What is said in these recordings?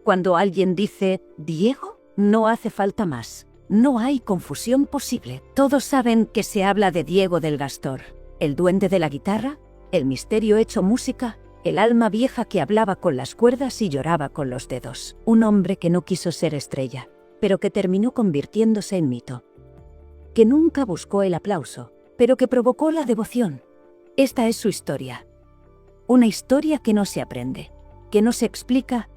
Cuando alguien dice Diego, no hace falta más. No hay confusión posible. Todos saben que se habla de Diego del Gastor, el duende de la guitarra, el misterio hecho música, el alma vieja que hablaba con las cuerdas y lloraba con los dedos. Un hombre que no quiso ser estrella, pero que terminó convirtiéndose en mito. Que nunca buscó el aplauso, pero que provocó la devoción. Esta es su historia. Una historia que no se aprende, que no se explica,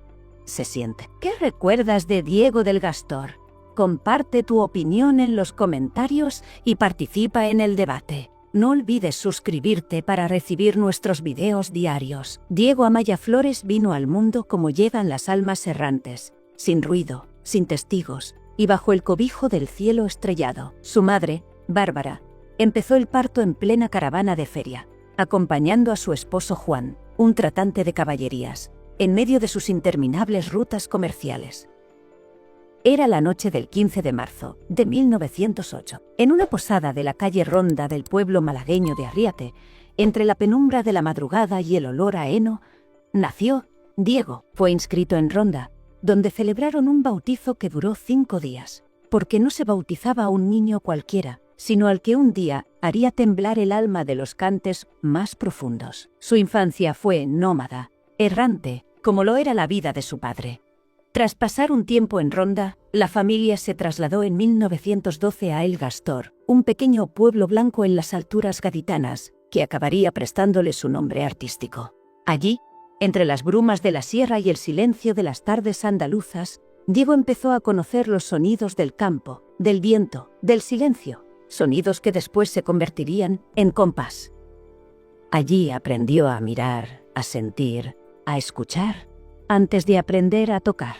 se siente. ¿Qué recuerdas de Diego del Gastor? Comparte tu opinión en los comentarios y participa en el debate. No olvides suscribirte para recibir nuestros videos diarios. Diego Amaya Flores vino al mundo como llegan las almas errantes, sin ruido, sin testigos, y bajo el cobijo del cielo estrellado. Su madre, Bárbara, empezó el parto en plena caravana de feria, acompañando a su esposo Juan, un tratante de caballerías, en medio de sus interminables rutas comerciales. Era la noche del 15 de marzo de 1908. En una posada de la calle Ronda del pueblo malagueño de Arriate, entre la penumbra de la madrugada y el olor a heno, nació Diego. Fue inscrito en Ronda, donde celebraron un bautizo que duró 5 días, porque no se bautizaba a un niño cualquiera, sino al que un día haría temblar el alma de los cantes más profundos. Su infancia fue nómada, errante, como lo era la vida de su padre. Tras pasar un tiempo en Ronda, la familia se trasladó en 1912 a El Gastor, un pequeño pueblo blanco en las alturas gaditanas, que acabaría prestándole su nombre artístico. Allí, entre las brumas de la sierra y el silencio de las tardes andaluzas, Diego empezó a conocer los sonidos del campo, del viento, del silencio, sonidos que después se convertirían en compás. Allí aprendió a mirar, a sentir, a escuchar, antes de aprender a tocar.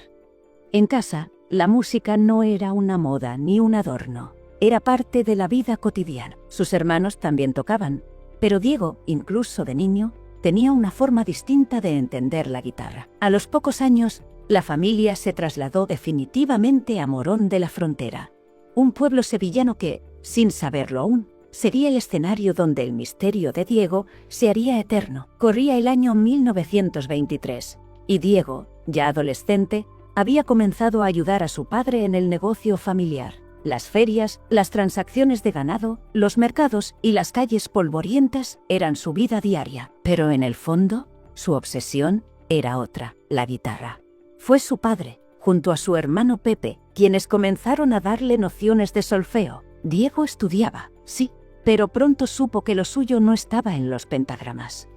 En casa, la música no era una moda ni un adorno, era parte de la vida cotidiana. Sus hermanos también tocaban, pero Diego, incluso de niño, tenía una forma distinta de entender la guitarra. A los pocos años, la familia se trasladó definitivamente a Morón de la Frontera, un pueblo sevillano que, sin saberlo aún, sería el escenario donde el misterio de Diego se haría eterno. Corría el año 1923. Y Diego, ya adolescente, había comenzado a ayudar a su padre en el negocio familiar. Las ferias, las transacciones de ganado, los mercados y las calles polvorientas eran su vida diaria. Pero en el fondo, su obsesión era otra, la guitarra. Fue su padre, junto a su hermano Pepe, quienes comenzaron a darle nociones de solfeo. Diego estudiaba, sí, pero pronto supo que lo suyo no estaba en los pentagramas.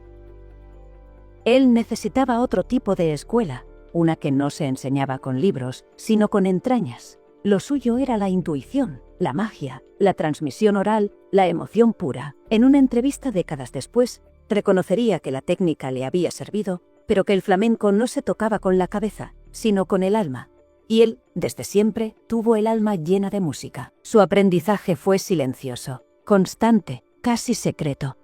Él necesitaba otro tipo de escuela, una que no se enseñaba con libros, sino con entrañas. Lo suyo era la intuición, la magia, la transmisión oral, la emoción pura. En una entrevista décadas después, reconocería que la técnica le había servido, pero que el flamenco no se tocaba con la cabeza, sino con el alma. Y él, desde siempre, tuvo el alma llena de música. Su aprendizaje fue silencioso, constante, casi secreto.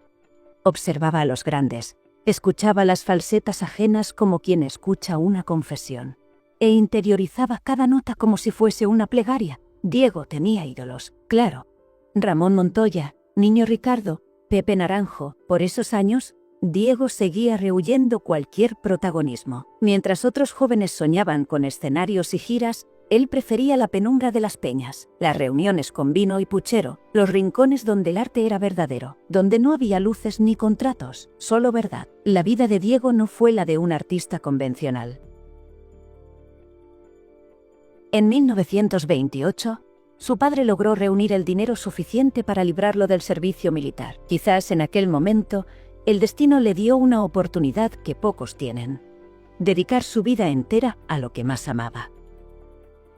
Observaba a los grandes, escuchaba las falsetas ajenas como quien escucha una confesión, e interiorizaba cada nota como si fuese una plegaria. Diego tenía ídolos, claro. Ramón Montoya, Niño Ricardo, Pepe Naranjo. Por esos años, Diego seguía rehuyendo cualquier protagonismo. Mientras otros jóvenes soñaban con escenarios y giras, él prefería la penumbra de las peñas, las reuniones con vino y puchero, los rincones donde el arte era verdadero, donde no había luces ni contratos, solo verdad. La vida de Diego no fue la de un artista convencional. En 1928, su padre logró reunir el dinero suficiente para librarlo del servicio militar. Quizás en aquel momento, el destino le dio una oportunidad que pocos tienen: dedicar su vida entera a lo que más amaba.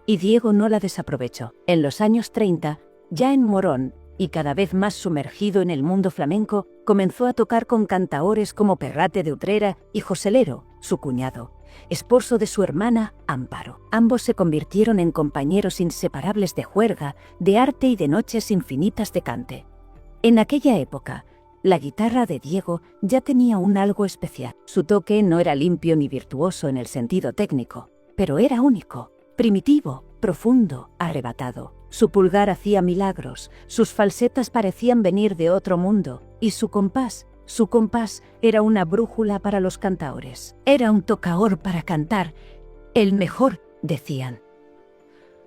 Y Diego no la desaprovechó. En los años 30, ya en Morón, y cada vez más sumergido en el mundo flamenco, comenzó a tocar con cantaores como Perrate de Utrera y Joselero, su cuñado, esposo de su hermana Amparo. Ambos se convirtieron en compañeros inseparables de juerga, de arte y de noches infinitas de cante. En aquella época, la guitarra de Diego ya tenía un algo especial. Su toque no era limpio ni virtuoso en el sentido técnico, pero era único, primitivo, profundo, arrebatado. Su pulgar hacía milagros, sus falsetas parecían venir de otro mundo, y su compás era una brújula para los cantaores. Era un tocador para cantar, El mejor, decían.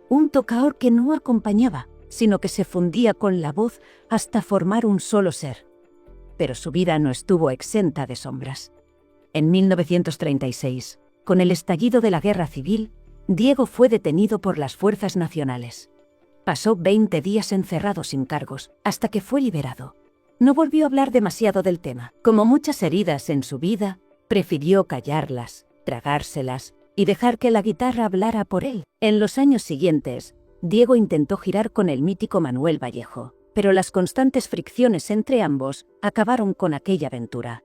Un tocador que no acompañaba, sino que se fundía con la voz hasta formar un solo ser. Pero su vida no estuvo exenta de sombras. En 1936, con el estallido de la Guerra Civil, Diego fue detenido por las fuerzas nacionales. Pasó 20 días encerrado sin cargos, hasta que fue liberado. No volvió a hablar demasiado del tema. Como muchas heridas en su vida, prefirió callarlas, tragárselas y dejar que la guitarra hablara por él. En los años siguientes, Diego intentó girar con el mítico Manuel Vallejo, pero las constantes fricciones entre ambos acabaron con aquella aventura.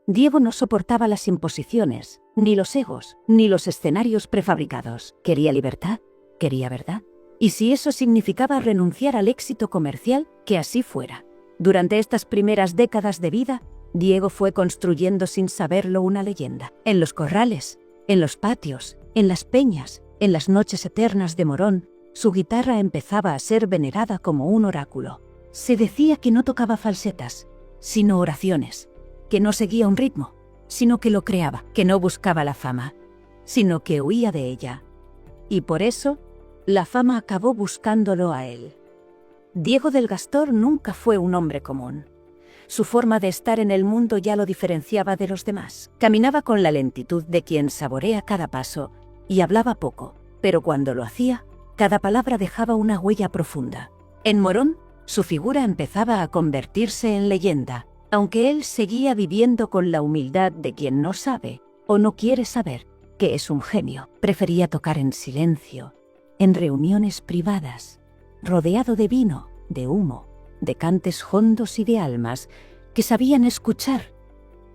Diego no soportaba las imposiciones, ni los egos, ni los escenarios prefabricados. Quería libertad, quería verdad. Y si eso significaba renunciar al éxito comercial, que así fuera. Durante estas primeras décadas de vida, Diego fue construyendo sin saberlo una leyenda. En los corrales, en los patios, en las peñas, en las noches eternas de Morón, su guitarra empezaba a ser venerada como un oráculo. Se decía que no tocaba falsetas, sino oraciones, que no seguía un ritmo, sino que lo creaba, que no buscaba la fama, sino que huía de ella. Y por eso, la fama acabó buscándolo a él. Diego del Gastor nunca fue un hombre común. Su forma de estar en el mundo ya lo diferenciaba de los demás. Caminaba con la lentitud de quien saborea cada paso y hablaba poco, pero cuando lo hacía, cada palabra dejaba una huella profunda. En Morón, su figura empezaba a convertirse en leyenda, aunque él seguía viviendo con la humildad de quien no sabe o no quiere saber que es un genio. Prefería tocar en silencio, en reuniones privadas, rodeado de vino, de humo, de cantes hondos y de almas que sabían escuchar,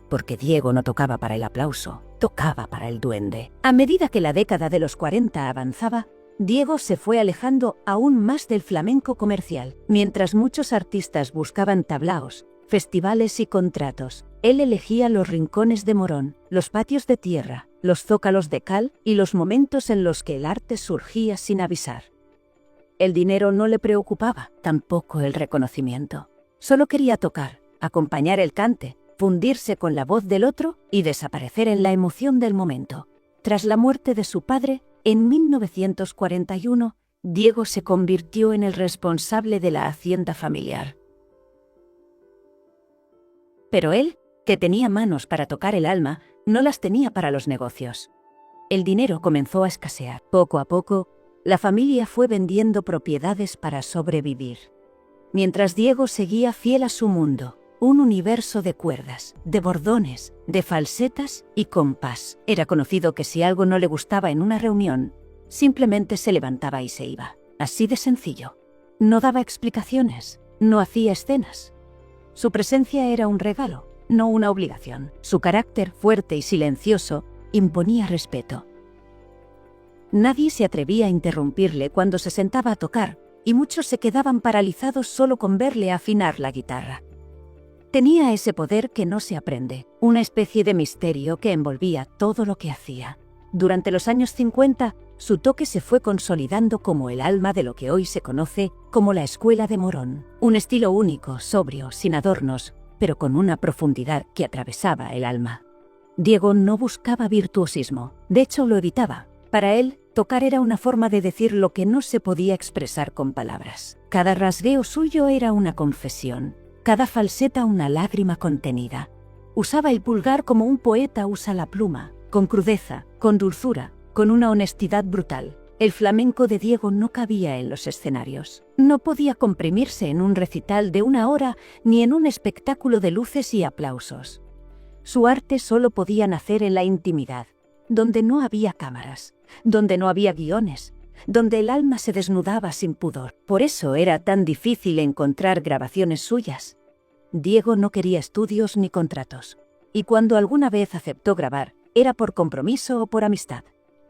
porque Diego no tocaba para el aplauso, tocaba para el duende. A medida que la década de los 40 avanzaba, Diego se fue alejando aún más del flamenco comercial. Mientras muchos artistas buscaban tablaos, festivales y contratos, él elegía los rincones de Morón, los patios de tierra, los zócalos de cal y los momentos en los que el arte surgía sin avisar. El dinero no le preocupaba, tampoco el reconocimiento. Solo quería tocar, acompañar el cante, fundirse con la voz del otro y desaparecer en la emoción del momento. Tras la muerte de su padre, en 1941, Diego se convirtió en el responsable de la hacienda familiar. Pero él, que tenía manos para tocar el alma, no las tenía para los negocios. El dinero comenzó a escasear. Poco a poco, la familia fue vendiendo propiedades para sobrevivir. Mientras Diego seguía fiel a su mundo, un universo de cuerdas, de bordones, de falsetas y compás. Era conocido que si algo no le gustaba en una reunión, simplemente se levantaba y se iba. Así de sencillo. No daba explicaciones, no hacía escenas. Su presencia era un regalo, no una obligación. Su carácter fuerte y silencioso imponía respeto. Nadie se atrevía a interrumpirle cuando se sentaba a tocar, y muchos se quedaban paralizados solo con verle afinar la guitarra. Tenía ese poder que no se aprende, una especie de misterio que envolvía todo lo que hacía. Durante los años 50, su toque se fue consolidando como el alma de lo que hoy se conoce como la Escuela de Morón. Un estilo único, sobrio, sin adornos, pero con una profundidad que atravesaba el alma. Diego no buscaba virtuosismo, de hecho lo evitaba. Para él, tocar era una forma de decir lo que no se podía expresar con palabras. Cada rasgueo suyo era una confesión, cada falseta una lágrima contenida. Usaba el pulgar como un poeta usa la pluma, con crudeza, con dulzura, con una honestidad brutal. El flamenco de Diego no cabía en los escenarios. No podía comprimirse en un recital de 1 hora ni en un espectáculo de luces y aplausos. Su arte solo podía nacer en la intimidad, donde no había cámaras, donde no había guiones, donde el alma se desnudaba sin pudor. Por eso era tan difícil encontrar grabaciones suyas. Diego no quería estudios ni contratos, y cuando alguna vez aceptó grabar, era por compromiso o por amistad,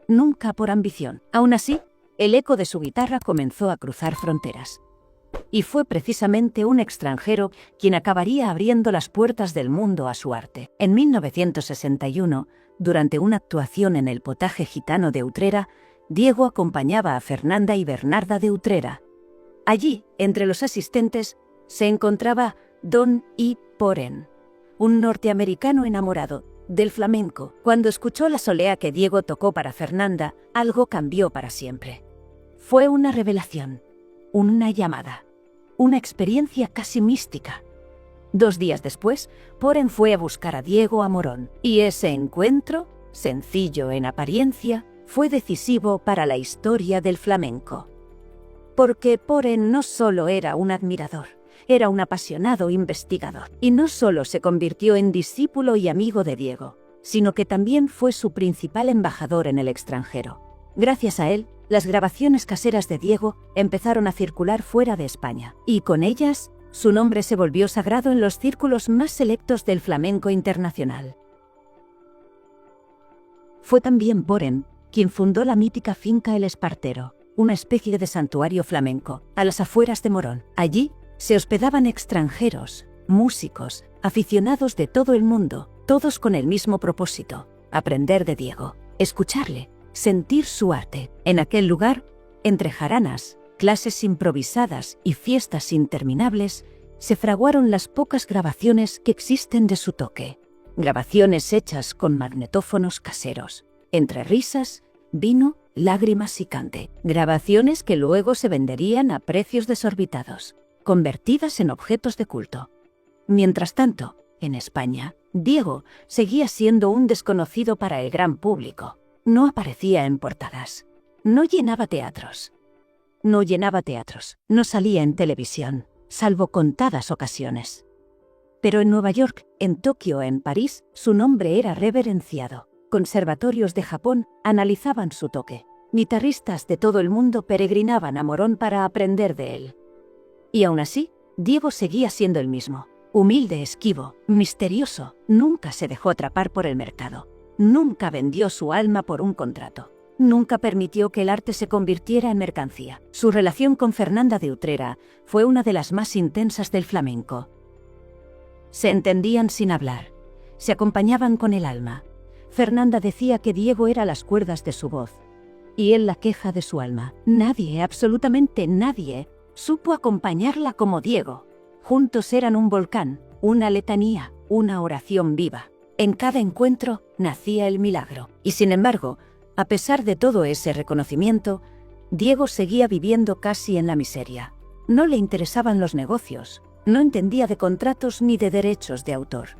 nunca por ambición. Aún así, el eco de su guitarra comenzó a cruzar fronteras. Y fue precisamente un extranjero quien acabaría abriendo las puertas del mundo a su arte. En 1961, durante una actuación en el Potaje Gitano de Utrera, Diego acompañaba a Fernanda y Bernarda de Utrera. Allí, entre los asistentes, se encontraba Don I. Porén, un norteamericano enamorado, del flamenco. Cuando escuchó la solea que Diego tocó para Fernanda, algo cambió para siempre. Fue una revelación, una llamada, una experiencia casi mística. 2 días después, Poren fue a buscar a Diego a Morón, y ese encuentro, sencillo en apariencia, fue decisivo para la historia del flamenco. Porque Poren no solo era un admirador, era un apasionado investigador, y no solo se convirtió en discípulo y amigo de Diego, sino que también fue su principal embajador en el extranjero. Gracias a él, las grabaciones caseras de Diego empezaron a circular fuera de España, y con ellas, su nombre se volvió sagrado en los círculos más selectos del flamenco internacional. Fue también Poren quien fundó la mítica finca El Espartero, una especie de santuario flamenco, a las afueras de Morón. Allí se hospedaban extranjeros, músicos, aficionados de todo el mundo, todos con el mismo propósito: aprender de Diego, escucharle, sentir su arte. En aquel lugar, entre jaranas, clases improvisadas y fiestas interminables, se fraguaron las pocas grabaciones que existen de su toque. Grabaciones hechas con magnetófonos caseros, entre risas, vino, lágrimas y cante. Grabaciones que luego se venderían a precios desorbitados, convertidas en objetos de culto. Mientras tanto, en España, Diego seguía siendo un desconocido para el gran público. No aparecía en portadas. No llenaba teatros. No salía en televisión, salvo contadas ocasiones. Pero en Nueva York, en Tokio, en París, su nombre era reverenciado. Conservatorios de Japón analizaban su toque. Guitarristas de todo el mundo peregrinaban a Morón para aprender de él. Y aún así, Diego seguía siendo el mismo. Humilde, esquivo, misterioso, nunca se dejó atrapar por el mercado. Nunca vendió su alma por un contrato. Nunca permitió que el arte se convirtiera en mercancía. Su relación con Fernanda de Utrera fue una de las más intensas del flamenco. Se entendían sin hablar. Se acompañaban con el alma. Fernanda decía que Diego era las cuerdas de su voz, y él la queja de su alma. Nadie, absolutamente nadie, supo acompañarla como Diego. Juntos eran un volcán, una letanía, una oración viva. En cada encuentro nacía el milagro. Y sin embargo, a pesar de todo ese reconocimiento, Diego seguía viviendo casi en la miseria. No le interesaban los negocios, no entendía de contratos ni de derechos de autor.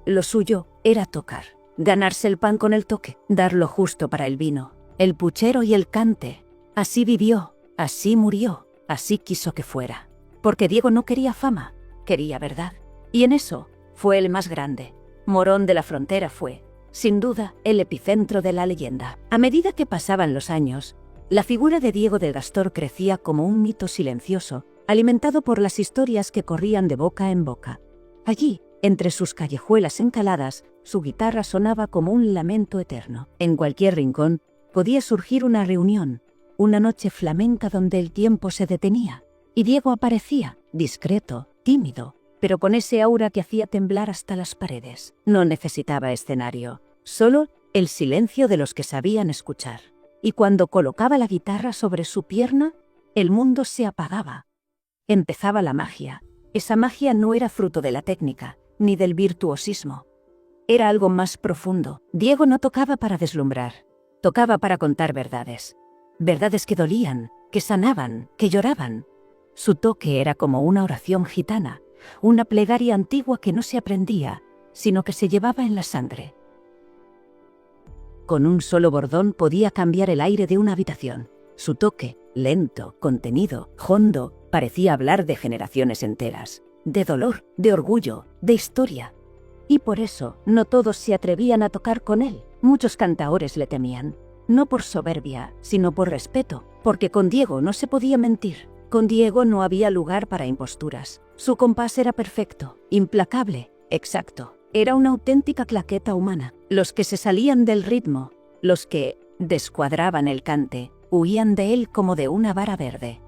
Lo suyo era tocar, ganarse el pan con el toque, dar lo justo para el vino, el puchero y el cante. Así vivió, así murió, así quiso que fuera. Porque Diego no quería fama, quería verdad. Y en eso fue el más grande. Morón de la Frontera fue, sin duda, el epicentro de la leyenda. A medida que pasaban los años, la figura de Diego del Gastor crecía como un mito silencioso, alimentado por las historias que corrían de boca en boca. Allí, entre sus callejuelas encaladas, su guitarra sonaba como un lamento eterno. En cualquier rincón podía surgir una reunión, una noche flamenca donde el tiempo se detenía, y Diego aparecía, discreto, tímido, pero con ese aura que hacía temblar hasta las paredes. No necesitaba escenario, solo el silencio de los que sabían escuchar. Y cuando colocaba la guitarra sobre su pierna, el mundo se apagaba. Empezaba la magia. Esa magia no era fruto de la técnica, ni del virtuosismo. Era algo más profundo. Diego no tocaba para deslumbrar, tocaba para contar verdades. Verdades que dolían, que sanaban, que lloraban. Su toque era como una oración gitana, una plegaria antigua que no se aprendía, sino que se llevaba en la sangre. Con un solo bordón podía cambiar el aire de una habitación. Su toque, lento, contenido, hondo, parecía hablar de generaciones enteras, de dolor, de orgullo, de historia. Y por eso no todos se atrevían a tocar con él. Muchos cantaores le temían, no por soberbia, sino por respeto, porque con Diego no se podía mentir. Con Diego no había lugar para imposturas. Su compás era perfecto, implacable, exacto. Era una auténtica claqueta humana. Los que se salían del ritmo, los que descuadraban el cante, huían de él como de una vara verde.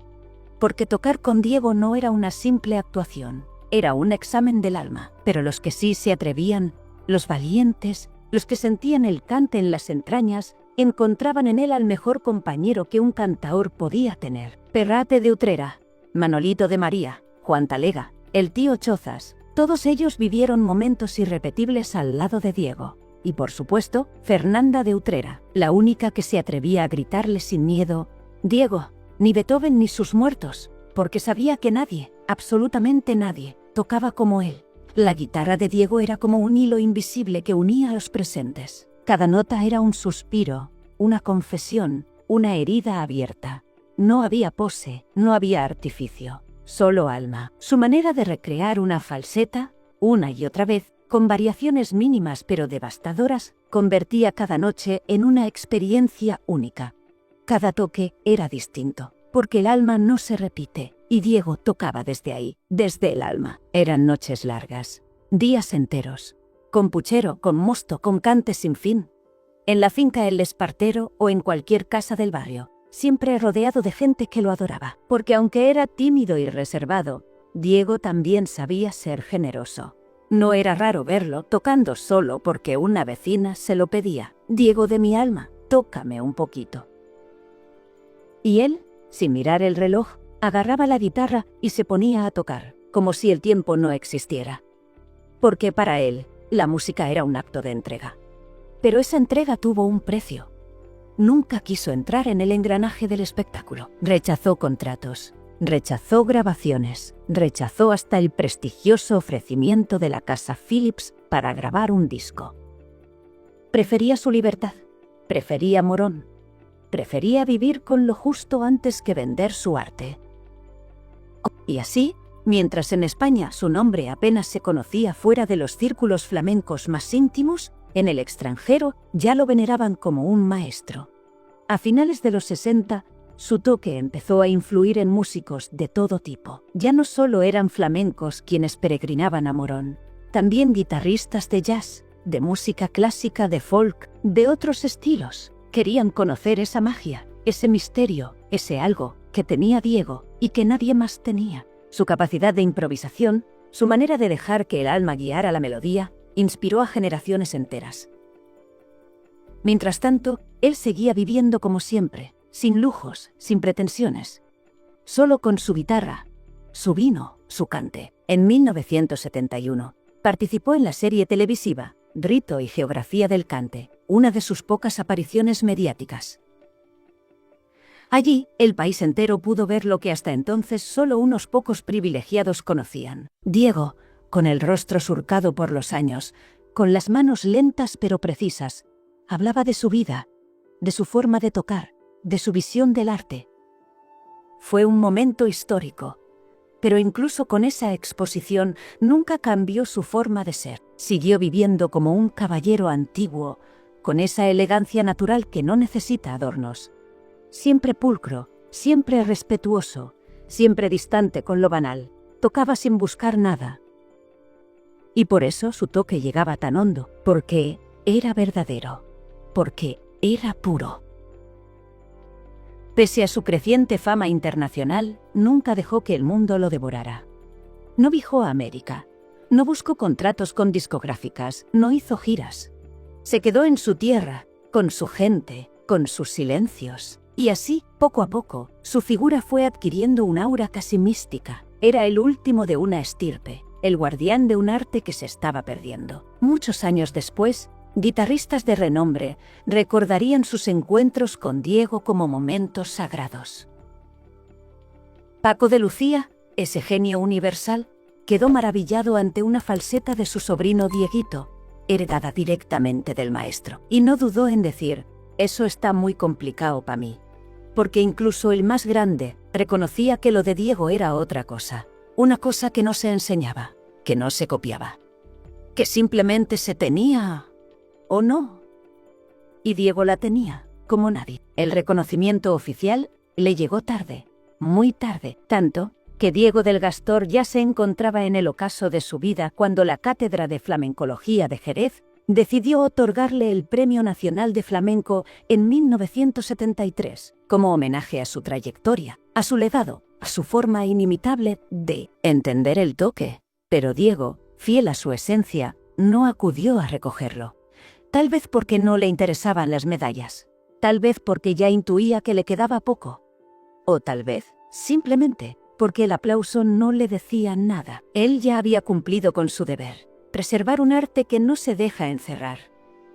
Porque tocar con Diego no era una simple actuación, era un examen del alma. Pero los que sí se atrevían, los valientes, los que sentían el cante en las entrañas, encontraban en él al mejor compañero que un cantaor podía tener. Perrate de Utrera, Manolito de María, Juan Talega, el tío Chozas, todos ellos vivieron momentos irrepetibles al lado de Diego. Y por supuesto, Fernanda de Utrera, la única que se atrevía a gritarle sin miedo: «Diego, ni Beethoven ni sus muertos», porque sabía que nadie, absolutamente nadie, tocaba como él. La guitarra de Diego era como un hilo invisible que unía a los presentes. Cada nota era un suspiro, una confesión, una herida abierta. No había pose, no había artificio, solo alma. Su manera de recrear una falseta, una y otra vez, con variaciones mínimas pero devastadoras, convertía cada noche en una experiencia única. Cada toque era distinto, porque el alma no se repite, y Diego tocaba desde ahí, desde el alma. Eran noches largas, días enteros, con puchero, con mosto, con cante sin fin. En la finca El Espartero o en cualquier casa del barrio, siempre rodeado de gente que lo adoraba, porque aunque era tímido y reservado, Diego también sabía ser generoso. No era raro verlo tocando solo porque una vecina se lo pedía: «Diego de mi alma, tócame un poquito». Y él, sin mirar el reloj, agarraba la guitarra y se ponía a tocar, como si el tiempo no existiera. Porque para él, la música era un acto de entrega. Pero esa entrega tuvo un precio. Nunca quiso entrar en el engranaje del espectáculo. Rechazó contratos, rechazó grabaciones, rechazó hasta el prestigioso ofrecimiento de la casa Philips para grabar un disco. Prefería su libertad, prefería Morón, prefería vivir con lo justo antes que vender su arte. Y así, mientras en España su nombre apenas se conocía fuera de los círculos flamencos más íntimos, en el extranjero ya lo veneraban como un maestro. A finales de los 60, su toque empezó a influir en músicos de todo tipo. Ya no solo eran flamencos quienes peregrinaban a Morón, también guitarristas de jazz, de música clásica, de folk, de otros estilos. Querían conocer esa magia, ese misterio, ese algo que tenía Diego y que nadie más tenía. Su capacidad de improvisación, su manera de dejar que el alma guiara la melodía, inspiró a generaciones enteras. Mientras tanto, él seguía viviendo como siempre, sin lujos, sin pretensiones. Solo con su guitarra, su vino, su cante. En 1971, participó en la serie televisiva Rito y Geografía del Cante, una de sus pocas apariciones mediáticas. Allí, el país entero pudo ver lo que hasta entonces solo unos pocos privilegiados conocían. Diego, con el rostro surcado por los años, con las manos lentas pero precisas, hablaba de su vida, de su forma de tocar, de su visión del arte. Fue un momento histórico, pero incluso con esa exposición nunca cambió su forma de ser. Siguió viviendo como un caballero antiguo, con esa elegancia natural que no necesita adornos. Siempre pulcro, siempre respetuoso, siempre distante con lo banal. Tocaba sin buscar nada. Y por eso su toque llegaba tan hondo, porque era verdadero, porque era puro. Pese a su creciente fama internacional, nunca dejó que el mundo lo devorara. No viajó a América, no buscó contratos con discográficas, no hizo giras. Se quedó en su tierra, con su gente, con sus silencios. Y así, poco a poco, su figura fue adquiriendo un aura casi mística. Era el último de una estirpe, el guardián de un arte que se estaba perdiendo. Muchos años después, guitarristas de renombre recordarían sus encuentros con Diego como momentos sagrados. Paco de Lucía, ese genio universal, quedó maravillado ante una falseta de su sobrino Dieguito, heredada directamente del maestro, y no dudó en decir: «Eso está muy complicado para mí», porque incluso el más grande reconocía que lo de Diego era otra cosa, una cosa que no se enseñaba, que no se copiaba, que simplemente se tenía o no. Y Diego la tenía, como nadie. El reconocimiento oficial le llegó tarde, muy tarde, tanto que Diego del Gastor ya se encontraba en el ocaso de su vida cuando la Cátedra de Flamencología de Jerez decidió otorgarle el Premio Nacional de Flamenco en 1973, como homenaje a su trayectoria, a su legado, a su forma inimitable de entender el toque. Pero Diego, fiel a su esencia, no acudió a recogerlo. Tal vez porque no le interesaban las medallas, tal vez porque ya intuía que le quedaba poco, o tal vez, simplemente, porque el aplauso no le decía nada. Él ya había cumplido con su deber, preservar un arte que no se deja encerrar,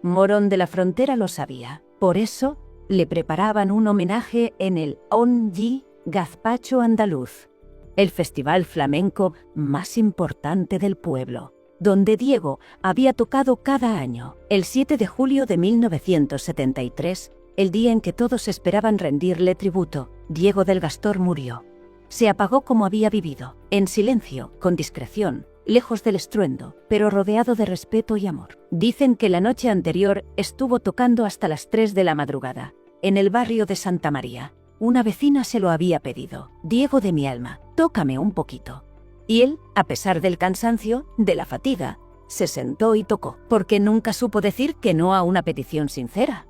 Morón de la Frontera lo sabía. Por eso, le preparaban un homenaje en el Onji Gazpacho Andaluz, el festival flamenco más importante del pueblo, donde Diego había tocado cada año. El 7 de julio de 1973, el día en que todos esperaban rendirle tributo, Diego del Gastor murió. Se apagó como había vivido, en silencio, con discreción, lejos del estruendo, pero rodeado de respeto y amor. Dicen que la noche anterior estuvo tocando hasta las 3 de la madrugada, en el barrio de Santa María. Una vecina se lo había pedido. Diego de mi alma, tócame un poquito. Y él, a pesar del cansancio, de la fatiga, se sentó y tocó, porque nunca supo decir que no a una petición sincera.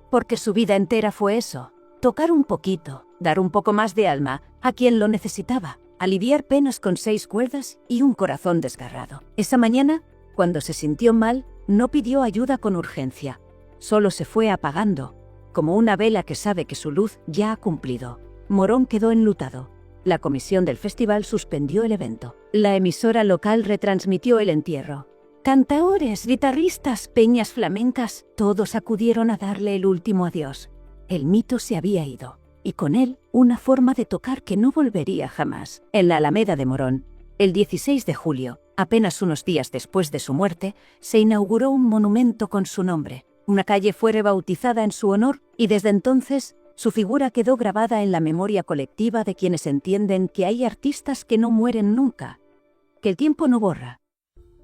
Porque su vida entera fue eso, tocar un poquito, dar un poco más de alma a quien lo necesitaba, aliviar penas con 6 cuerdas y un corazón desgarrado. Esa mañana, cuando se sintió mal, no pidió ayuda con urgencia, solo se fue apagando, como una vela que sabe que su luz ya ha cumplido. Morón quedó enlutado. La comisión del festival suspendió el evento. La emisora local retransmitió el entierro. Cantaores, guitarristas, peñas flamencas, todos acudieron a darle el último adiós. El mito se había ido, y con él una forma de tocar que no volvería jamás. En la Alameda de Morón, el 16 de julio, apenas unos días después de su muerte, se inauguró un monumento con su nombre. Una calle fue rebautizada en su honor y desde entonces su figura quedó grabada en la memoria colectiva de quienes entienden que hay artistas que no mueren nunca, que el tiempo no borra,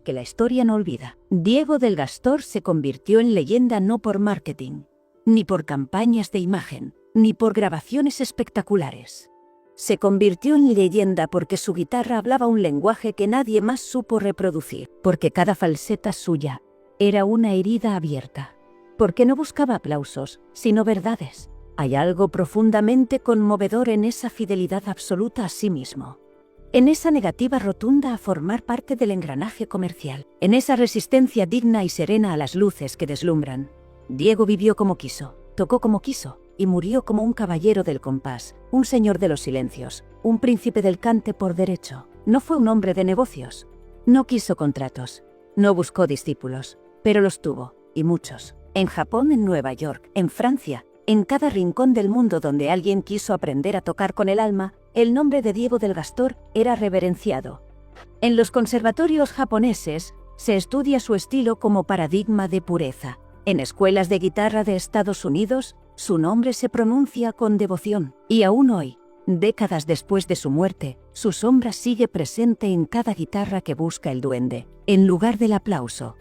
que la historia no olvida. Diego del Gastor se convirtió en leyenda no por marketing, ni por campañas de imagen, ni por grabaciones espectaculares. Se convirtió en leyenda porque su guitarra hablaba un lenguaje que nadie más supo reproducir, porque cada falseta suya era una herida abierta, porque no buscaba aplausos, sino verdades. Hay algo profundamente conmovedor en esa fidelidad absoluta a sí mismo, en esa negativa rotunda a formar parte del engranaje comercial, en esa resistencia digna y serena a las luces que deslumbran. Diego vivió como quiso, tocó como quiso, y murió como un caballero del compás, un señor de los silencios, un príncipe del cante por derecho. No fue un hombre de negocios, no quiso contratos, no buscó discípulos, pero los tuvo, y muchos. En Japón, en Nueva York, en Francia, en cada rincón del mundo donde alguien quiso aprender a tocar con el alma, el nombre de Diego del Gastor era reverenciado. En los conservatorios japoneses se estudia su estilo como paradigma de pureza. En escuelas de guitarra de Estados Unidos, su nombre se pronuncia con devoción. Y aún hoy, décadas después de su muerte, su sombra sigue presente en cada guitarra que busca el duende, en lugar del aplauso.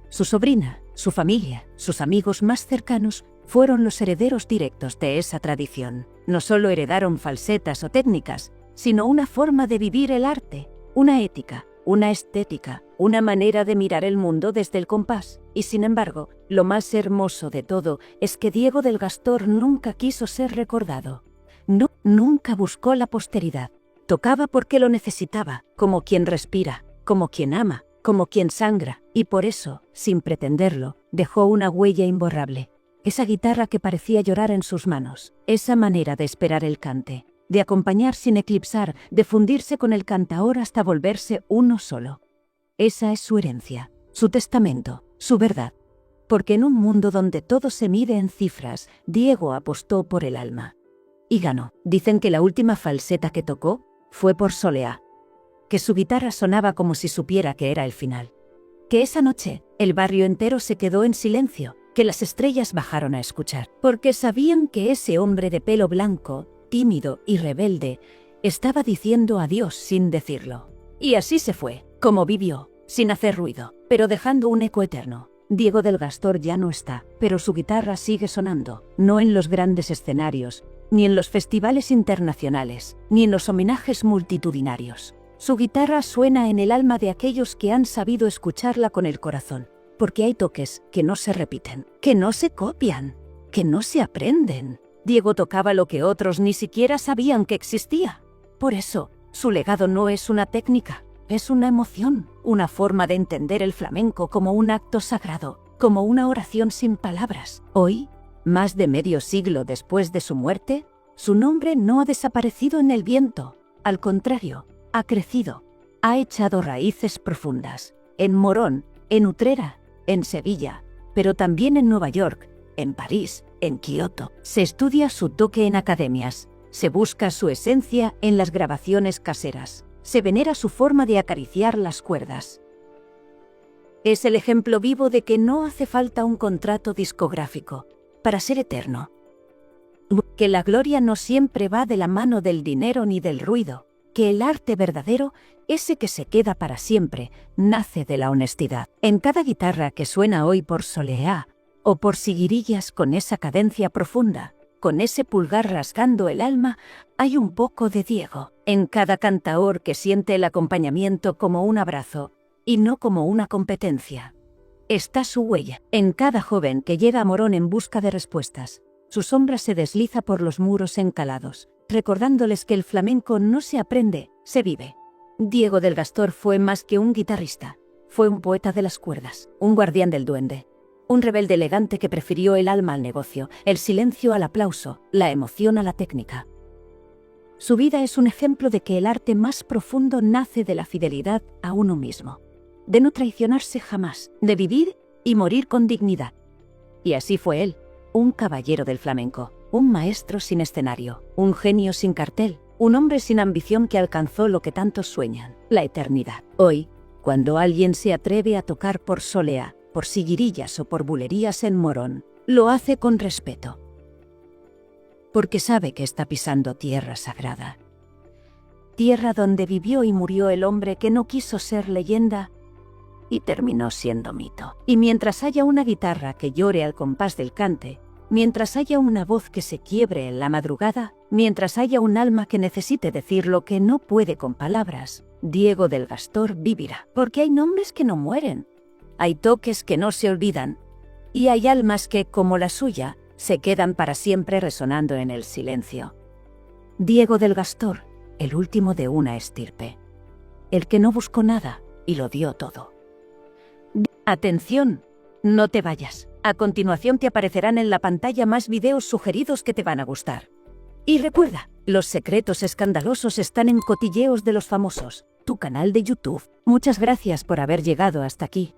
Su sobrina, su familia, sus amigos más cercanos fueron los herederos directos de esa tradición. No solo heredaron falsetas o técnicas, sino una forma de vivir el arte, una ética, una estética, una manera de mirar el mundo desde el compás. Y sin embargo, lo más hermoso de todo es que Diego del Gastor nunca quiso ser recordado. No, nunca buscó la posteridad. Tocaba porque lo necesitaba, como quien respira, como quien ama, como quien sangra, y por eso, sin pretenderlo, dejó una huella imborrable. Esa guitarra que parecía llorar en sus manos, esa manera de esperar el cante, de acompañar sin eclipsar, de fundirse con el cantaor hasta volverse uno solo. Esa es su herencia, su testamento, su verdad. Porque en un mundo donde todo se mide en cifras, Diego apostó por el alma. Y ganó. Dicen que la última falseta que tocó fue por Soleá, que su guitarra sonaba como si supiera que era el final. Que esa noche, el barrio entero se quedó en silencio, que las estrellas bajaron a escuchar, porque sabían que ese hombre de pelo blanco, tímido y rebelde, estaba diciendo adiós sin decirlo. Y así se fue, como vivió, sin hacer ruido, pero dejando un eco eterno. Diego del Gastor ya no está, pero su guitarra sigue sonando, no en los grandes escenarios, ni en los festivales internacionales, ni en los homenajes multitudinarios. Su guitarra suena en el alma de aquellos que han sabido escucharla con el corazón. Porque hay toques que no se repiten, que no se copian, que no se aprenden. Diego tocaba lo que otros ni siquiera sabían que existía. Por eso, su legado no es una técnica, es una emoción, una forma de entender el flamenco como un acto sagrado, como una oración sin palabras. Hoy, más de medio siglo después de su muerte, su nombre no ha desaparecido en el viento. Al contrario, ha crecido, ha echado raíces profundas, en Morón, en Utrera, en Sevilla, pero también en Nueva York, en París, en Kioto. Se estudia su toque en academias, se busca su esencia en las grabaciones caseras, se venera su forma de acariciar las cuerdas. Es el ejemplo vivo de que no hace falta un contrato discográfico para ser eterno. Que la gloria no siempre va de la mano del dinero ni del ruido, que el arte verdadero, ese que se queda para siempre, nace de la honestidad. En cada guitarra que suena hoy por Soleá, o por Siguirillas con esa cadencia profunda, con ese pulgar rasgando el alma, hay un poco de Diego. En cada cantaor que siente el acompañamiento como un abrazo, y no como una competencia, está su huella. En cada joven que llega a Morón en busca de respuestas, su sombra se desliza por los muros encalados, recordándoles que el flamenco no se aprende, se vive. Diego del Gastor fue más que un guitarrista, fue un poeta de las cuerdas, un guardián del duende, un rebelde elegante que prefirió el alma al negocio, el silencio al aplauso, la emoción a la técnica. Su vida es un ejemplo de que el arte más profundo nace de la fidelidad a uno mismo, de no traicionarse jamás, de vivir y morir con dignidad. Y así fue él, un caballero del flamenco, un maestro sin escenario, un genio sin cartel, un hombre sin ambición que alcanzó lo que tantos sueñan, la eternidad. Hoy, cuando alguien se atreve a tocar por Soleá, por Siguirillas o por Bulerías en Morón, lo hace con respeto, porque sabe que está pisando tierra sagrada. Tierra donde vivió y murió el hombre que no quiso ser leyenda y terminó siendo mito. Y mientras haya una guitarra que llore al compás del cante, mientras haya una voz que se quiebre en la madrugada, mientras haya un alma que necesite decir lo que no puede con palabras, Diego del Gastor vivirá. Porque hay nombres que no mueren, hay toques que no se olvidan, y hay almas que, como la suya, se quedan para siempre resonando en el silencio. Diego del Gastor, el último de una estirpe, el que no buscó nada y lo dio todo. Atención, no te vayas. A continuación te aparecerán en la pantalla más videos sugeridos que te van a gustar. Y recuerda, los secretos escandalosos están en Cotilleos de los Famosos, tu canal de YouTube. Muchas gracias por haber llegado hasta aquí.